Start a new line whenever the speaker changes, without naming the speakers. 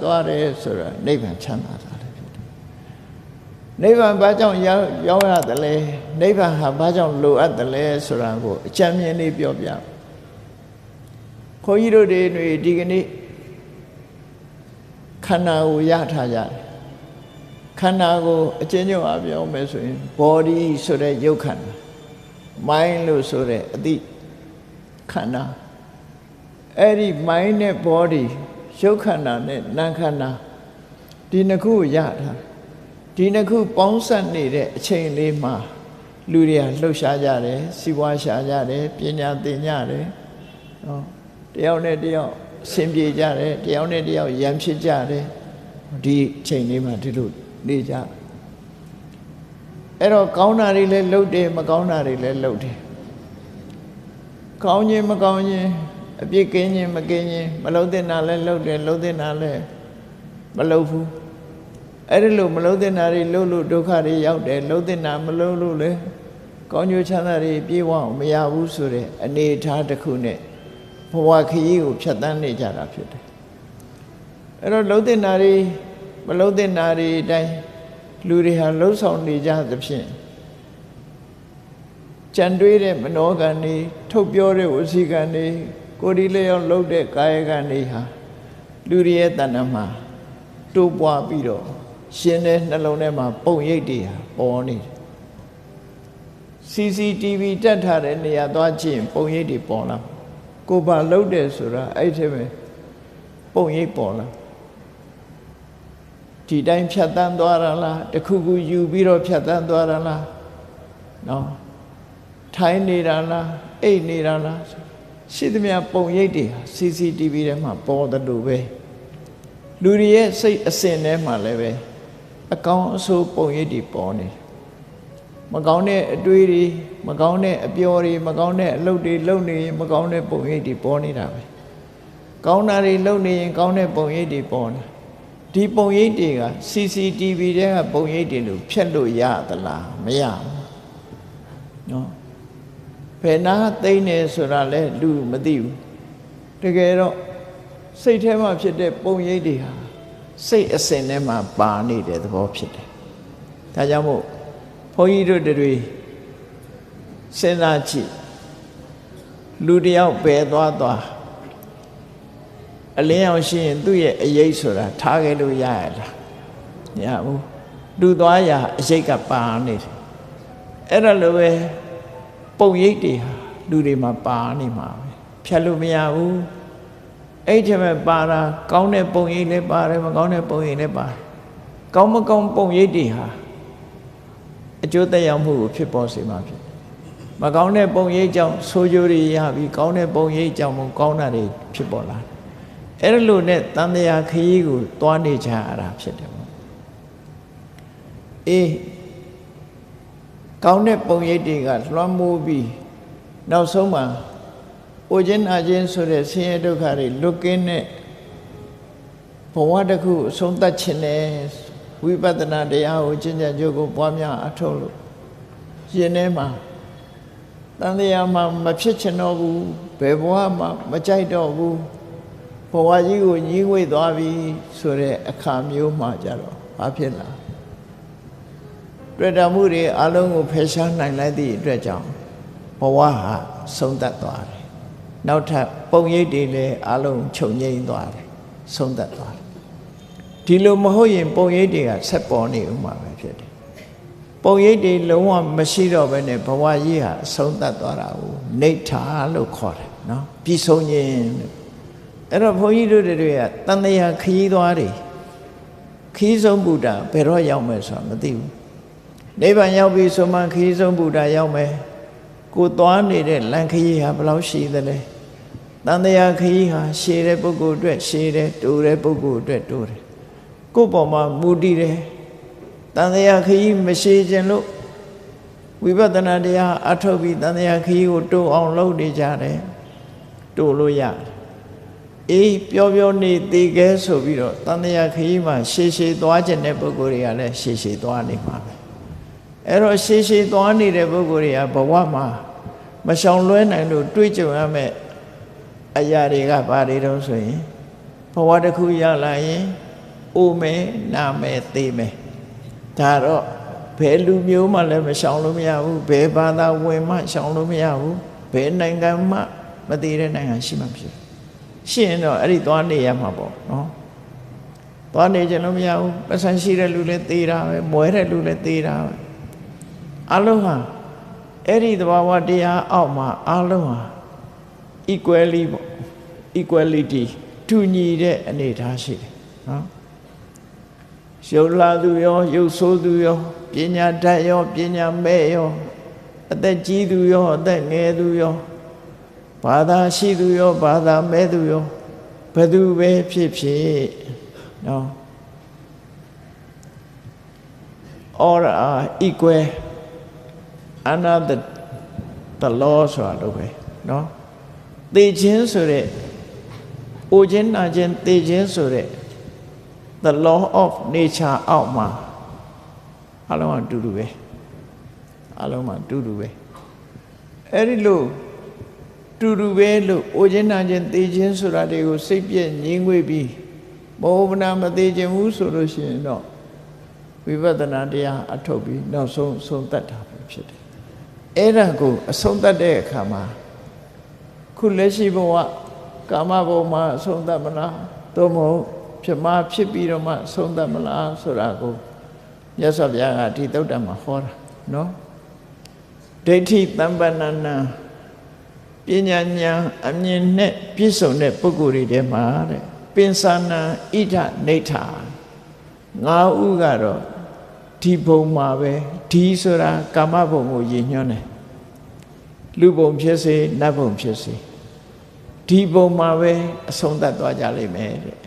သွားတယ်ဆိုတာနိဗ္ဗာန်ချမ်းသာတာလည်းဖြစ်တယ်နိဗ္ဗာန်ဘာကြောင့်ရောက်ရတယ်လဲနိဗ္ဗာန်ဟာဘာကြောင့်လိုအပ်တယ်လဲဆိုတာကိုအကြံဉာဏ်လေးပြောပြခွန်ကြီးတို့တွေဒီကနေ့ခန္ဓာကိုရထားကြတယ်ခန္ဓာကိုအကျဉ်းချုပ်အပြောမယ်ဆိုရင် body ဆိုတဲ့ရုပ်ခန္ဓာ mind လို့ဆိုတဲ့အသိခန္ဓာအဲ့ဒီ mind နဲ့ body ရုပ်ခန္ဓာနဲ့နာမ်ခန္ဓာဒီနှစ်ခုရထားဒီနှစ်ခုပေါင်းစပ်နေတဲ့အချိန်လေးမှာလူတွေကလှုပ်ရှားကြတယ်စီးပွားရှားကြတယ်ပညာသင်ကြတယ်နော်တယောက်နဲ့တယောက်ဆင်ပြေကြတယ်တယောက်နဲ့တယောက်ရံဖြစ်ကြတယ်ဒီအချိန်လေးမှာဒီလိုနေကြအဲ့တော့ကောင်းတာတွေလည်းလုပ်တယ်မကောင်းတာတွေလည်းလုပ်တယ်ကောင်းခြင်းမကောင်းခြင်းအပြစ်ကင်းခြင်းမကင်းခြင်းမလုပ်တဲ့နာလည်းလုပ်တယ်လုပ်တဲ့နာလည်းမလုပ်ဘူးအဲ့ဒီလိုမလုပ်တဲ့နာတွေလုပ်လို့ဒုက္ခတွေရောက်တယ်လုပ်တဲ့နာမလုပ်လို့လေကောင်းကျိုးချမ်းသာတွေပြေဝအောင်မရဘူးဆိုတဲ့အနေအထားတစ်ခုနဲ့ဘဝခရီးကိုဖြတ်သန်းနေကြတာဖြစ်တယ်အဲ့တော့လုပ်တဲ့နာတွေမလုပ်တဲ့နာတွေအတိုင်းလူတွေဟာလှုပ်ဆောင်နေကြသဖြင့်ကြံတွေးတဲ့မနောကံတွေထုတ်ပြောတဲ့ဝစီကံတွေကိုယ်ဒီလျောက်လှုပ်တဲ့ကာယကံတွေဟာလူတွေရဲ့တဏ္ဍာမှာတိုးပွားပြီးတော့ရှင်တဲ့နှလုံးထဲမှာပုံရိပ်တွေဟာပေါ်နေတယ် CCTV တက်ထားတဲ့နေရာသွားကြည့်ပုံရိပ်တွေပေါ်လာကိုယ်ပါလှုပ်တယ်ဆိုတာအဲ့ဒီပဲပုံရိပ်ပေါ်လာဒီတိုင်းဖြတ်တန်းသွားတာလားတခုခုယူပြီးတော့ဖြတ်တန်းသွားတာလားနော်ထိုင်နေတာလားအိတ်နေတာလားရှိသမျှပုံရိပ်တွေ CCTV ထဲမှာပေါ်တယ်လို့ပဲလူတွေရဲ့စိတ်အစဉ်ထဲမှာလည်းပဲအကောင်းအဆိုးပုံရိပ်တွေပေါ်နေမကောင်းတဲ့အတွေးတွေမကောင်းတဲ့အပြောတွေမကောင်းတဲ့အလုပ်တွေလုပ်နေရင်မကောင်းတဲ့ပုံရိပ်တွေပေါ်နေတာပဲကောင်းတာတွေလုပ်နေရင်ကောင်းတဲ့ပုံရိပ်တွေပေါ်နေဒီပုံရိပ်တွေက CCTV ထဲကပုံရိပ်တွေလို့ဖြတ်လို့ရသလားမရဘူးနော်ဘယ်နာသိနေဆိုတာလဲလူမသိဘူးတကယ်တော့စိတ်ထဲမှာဖြစ်တဲ့ပုံရိပ်တွေဟာစိတ်အစဉ်ထဲမှာပါနေတဲ့သဘောဖြစ်တယ်ဒါကြောင့်မို့ဘုန်းကြီးတို့တွေစဉ်းစားကြည့်လူတယောက်ပဲသွားအလင်းအောင်ရှိရင်သူ့ရဲ့အရေးဆိုတာထားခဲ့လို့ရရလားမရဘူးလူသွားရာအရေးကပါနေတယ်အဲ့ဒါလိုပဲပုံရိပ်တွေဟာလူတွေမှာပါနေမှာပဲဖြတ်လို့မရဘူးအဲ့ဒီမှာပါတာကောင်းတဲ့ပုံရိပ်လည်းပါတယ်မကောင်းတဲ့ပုံရိပ်လည်းပါတယ်ကောင်းမကောင်းပုံရိပ်တွေဟာအကျိုးသက်ရောက်မှုကိုဖြစ်ပေါ်စေမှာဖြစ်မကောင်းတဲ့ပုံရိပ်ကြောင့်ဆိုးကျိုးတွေရပြီးကောင်းတဲ့ပုံရိပ်ကြောင့်မကောင်းတာတွေဖြစ်ပေါ်လာအဲ့ဒါလိုနဲ့တန်တရားခရီးကိုသွားနေကြရတာဖြစ်တယ်ပေါ့အေးကောင်းတဲ့ပုံရိပ်တွေကလွှမ်းမိုးပြီးနောက်ဆုံးမှာအိုခြင်းနာခြင်းဆိုတဲ့ဆင်းရဲဒုက္ခတွေလွတ်ကင်းတဲ့ဘဝတစ်ခုအဆုံးသတ်ခြင်းနဲ့ဝိပဿနာတရားကိုကျင့်ကြံကြိုးကိုပွားများအထောက်လို့ရှင်ထဲမှာတန်တရားမှာမဖြစ်ချင်တော့ဘူးဘယ်ဘဝမှာမကြိုက်တော့ဘူးဘဝကြီးကိုညှိဝှေ့သွားပြီဆိုတဲ့အခါမျိုးမှကြတော့ဘာဖြစ်လာတွေ့တာမှုတွေအလုံးကိုဖယ်ရှားနိုင်လိုက်သည့်အတွက်ကြောင့်ဘဝဟာဆုံးသက်သွားတယ်နောက်ထပ်ပုံရိပ်တွေလည်းအလုံးချုပ်ငြိမ်းသွားတယ်ဆုံးသက်သွားတယ်ဒီလိုမဟုတ်ရင်ပုံရိပ်တွေကဆက်ပေါ်နေဥမှာပဲဖြစ်တယ်ပုံရိပ်တွေလုံးဝမရှိတော့ဘဲနဲ့ဘဝကြီးဟာဆုံးသက်သွားတာကိုနိဋ္ဌာလို့ခေါ်တယ်နော်ပြီးဆုံးခြင်းအဲ့တော့ဘုန်းကြီးတို့တွေကတန်တရားခရီးသွားတွေခရီးဆုံးဗုဒ္ဓဘယ်တော့ရောက်မယ်ဆိုတာမသိဘူးနိဗ္ဗာန်ရောက်ပြီဆိုမှခရီးဆုံးဗုဒ္ဓရောက်မယ်ကိုသွားနေတဲ့လမ်းခရီးဟာဘယ်လောက်ရှိသလဲတန်တရားခရီးဟာရှည်တဲ့ပုဂ္ဂိုလ်အတွက်ရှည်တယ်တိုးတဲ့ပုဂ္ဂိုလ်အတွက်တိုးတယ်ကိုယ့်ပေါ်မှာမူတည်တယ်တန်တရားခရီးမရှည်ခြင်းလို့ဝိပဿနာတရားအထုတ်ပြီးတန်တရားခရီးကိုတိုးအောင်လုပ်နေကြတယ်တိုးလို့ရတယ်အေးပြောနေသေးခဲဆိုပြီးတော့တန်တရားခရီးမှာရှည်သွားခြင်းတဲ့ပုဂ္ဂိုလ်တွေကလည်းရှည်သွားနေမှာပဲအဲ့တော့ရှည်သွားနေတဲ့ပုဂ္ဂိုလ်တွေကဘဝမှာမရှောင်လွဲနိုင်လို့တွေးကြုံရမယ့်အရာတွေကဘာတွေတုံးဆိုရင်ဘဝတစ်ခုရလာရင် အိုမယ်နာမယ်သေမယ်ဒါတော့ဘယ်လူမျိုးမှလည်းမရှောင်လို့မရဘူးဘယ်ဘာသာဝင်မှရှောင်လို့မရဘူးဘယ်နိုင်ငံမှမသေးတဲ့နိုင်ငံရှိမှဖြစ်ရှိရင်တော့အဲ့ဒီသွားနေရမှာပေါ့နော်သွားနေကြလို့မရဘူးပတ်စံရှိတဲ့လူလည်းသေတာပဲမွဲတဲ့လူလည်းသေတာပဲအလုံးဟာအဲ့ဒီသဘာဝတရားအောက်မှာအလုံးဟာ equally ပေါ့ equality တူညီတဲ့အနေအထားရှိတယ်နော်ရုပ်လာသူရောရုပ်ဆိုးသူရောပညာတတ်ရောပညာမဲ့ရောအသက်ကြီးသူရောအသက်ငယ်သူရောဘာသာရှိသူရောဘာသာမဲ့သူရောဘယ်သူပဲဖြစ်ဖြစ်နော် all are equal under the law ဆိုတာလို့ပဲနော်သေခြင်းဆိုတဲ့အိုခြင်းနာခြင်းသေခြင်းဆိုတဲ့ the law of nature အောက်မှာအလုံးအတူတူပဲအလုံးမှာတူတူပဲအဲ့ဒီလိုတူတူပဲလို့အိုခြင်းနာခြင်းသေခြင်းဆိုတာတွေကိုစိတ်ပြည့်ငြင်းငွေ့ပြီးမဟုတ်မနာမသေးခြင်းဘူးဆိုလို့ရှိရင်တော့ဝိပဿနာတရားအထုတ်ပြီးနောက်ဆုံးဆုံးတတ်တာပဲဖြစ်တယ်အဲ့ဒါကိုအဆုံးတတ်တဲ့အခါမှာခုလက်ရှိဘဝကာမဘုံမှာအဆုံးတတ်မလားသို့မဟုတ်ဖြစ်ပြီးတော့မှဆုံးတတ်မလားဆိုတာကိုမြတ်စွာဘုရားကဒီသုတ္တမှာဟောတာနော်ဒိဋ္ဌိတမ္ပန္နနာပညာဉာဏ်အမြင်နဲ့ပြည့်စုံတဲ့ပုဂ္ဂိုလ်တွေထဲမှာတဲ့ပင်စနာဣဒနေဋ္ဌာငါးဦးကတော့ဒီဘုံမှာပဲဒီဆိုတာကာမဘုံကိုရည်ညွှန်းတယ်လူဘုံဖြစ်စေနတ်ဘုံဖြစ်စေဒီဘုံမှာပဲအဆုံးသတ်သွားကြလိမ့်မယ်တဲ့